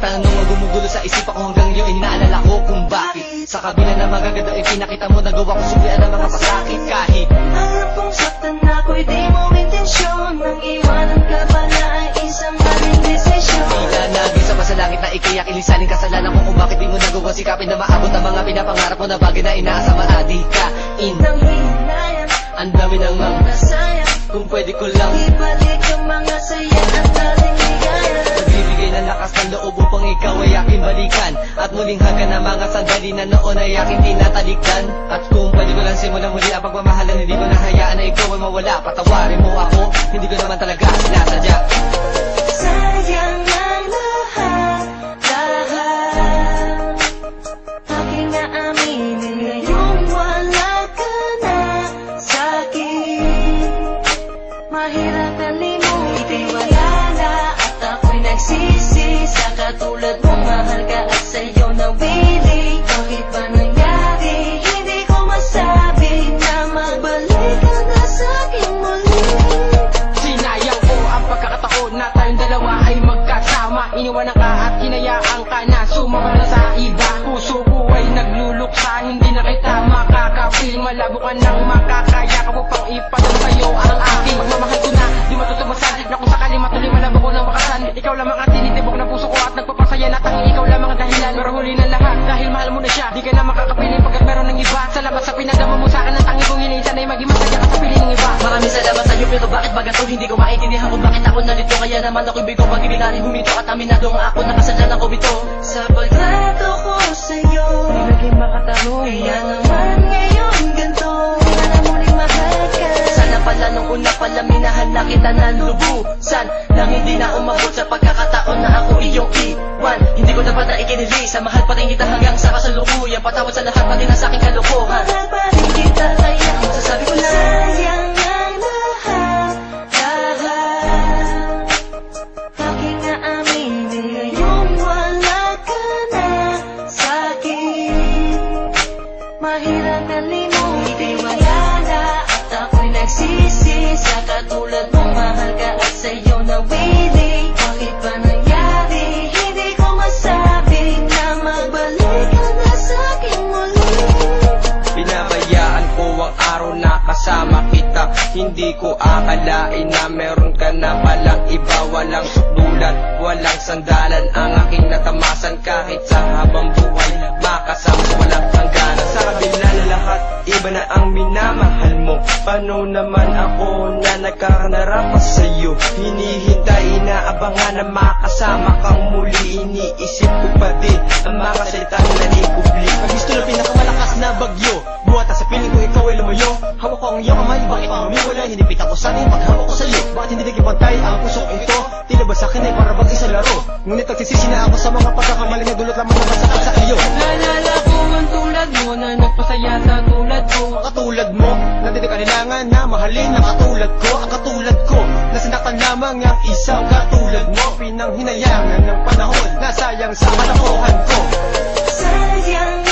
tanong ang gumugulo sa isip ako hanggang yun inaalala ko kung bakit sa kabila na magaganda ay pinakita mo nagawa ko suklian ang mga pasakit. Kahit alam kong saktan ako'y di mo intensyon, nang iwanan ka pala ay isang maling desisyon. Tila naging sa masalangit na ikayak ilisanin kasalanan ko kung bakit di mo nagawa sikapin na maabot ang mga pinapangarap mo na bagay na inaasa maadikain. Nang hihinayan, ang dami ng mga nasayang, kung pwede ko lang ibalik ang mga saya at dating ligaya. nagbibigay ng lakas ng loob upang ikaw ay aking balikan at muling hagan ang mga sandali na noon ay aking tinatalikdan. At kung pwede ko lang simulan muli ang pagmamahalan, hindi ko nahayaan na ikaw ay mawala. Patawarin mo ako, hindi ko naman talaga sinasadya. Sayang ang lahat, lahat. Aking aaminin ngayong wala ka na sa'kin. Mahirap kalimutin, wala na at ako'y nagsisi sa katulad mo. Mahal ka at sa'yo nawili. Kahit ba nangyari, hindi ko masabi na magbalik ka na sa'kin muli. Sinayang ko ang pagkakataon na tayong dalawa ay magkasama. Iniwanan ka at hinayaan ka na sumama na sa iba. Puso ko ay nagluluksa, hindi na kita makakapiling. Malabo ka nang makakaya ka upang ipadang sa'yo ang aking pagmamahal ko na di matutubasan. Na kung sakali matuloy malabo ko ng wakasan, ikaw lamang ang tinitibok ng puso ko at nagpapasaya na tanging ikaw lamang ang dahilan. Pero huli ng lahat, dahil mahal mo na siya, di ka na makakapiling pagkat meron ng iba. Salamat sa pinagama mo sa akin, ang tanging kong hinihisan ay maging masaya ka sa piling ng iba. Maraming salamat sa'yo pero bakit ba ganito? Hindi ko maintindihan kung bakit ako nalito. Kaya naman ako'y bigo pag ibigari humito at aminado ang ako nakasalanan ko bito. Sa pagtrato ko sa'yo, Di naging makatanong. kaya naman ngayon ganito, na na muling mahal ka. Sana pala nung una pala minahal na kita ng lubusan, nang hindi na umabot sa pagkakataon na ako iyong iwan. Hindi ko dapat na ikinili, sa mahal pa rin kita hanggang sa kasalukuyan. Patawad sa lahat pati na sa aking kalokohan. Mahal pa rin kita kaya masasabi ko lang, sayang ang lahat, lahat. Aking aaminin ngayong wala ka na sa'kin. Mahirap kalimutin, wala na at ako'y nagsisi sa katulad mo. Mahal ka at sa'yo nawili. Bakit ba nangyari, hindi ko masabi na magbalik ka na sa'kin muli. Pinabayaan ko ang araw na kasama kita. Hindi ko akalain na meron ka na palang iba. Walang sukdulan, walang sandalan ang aking natamasan. Kahit sa habang buhay makasama, walang hangganan. Sa kabila na lahat, iba na ang minamahal mo. Paano naman ako na nagkakanarapan sa'yo? Hinihintay, inaabangan na makasama kang muli. Iniisip ko pa din ang mga salita na nalikubli. Gusto na pinakamalakas na bagyo, buwata sa piling ko ikaw ay lumayo. Hawak ko ang iyong kamay, bakit umiwalay? Hinipit ako sana yung paghawak ko sa'yo. Bakit hindi naging pantay ang pusong ito? Tila ba sa'kin ay para bang isang laro? Ngunit nagsisisi na ako sa mga pagkakamali na dulot lamang ng masakit sa iyo. Naalala ko ang tulad mo na nagpasaya sa tulad ko. Ang katulad mo, na di kailangan na mahalin ang katulad ko. Ang katulad ko, na sinaktan lamang ang isang katulad mo. Pinanghinayangan ng panahon, nasayang sa kalokohan ko. Sayang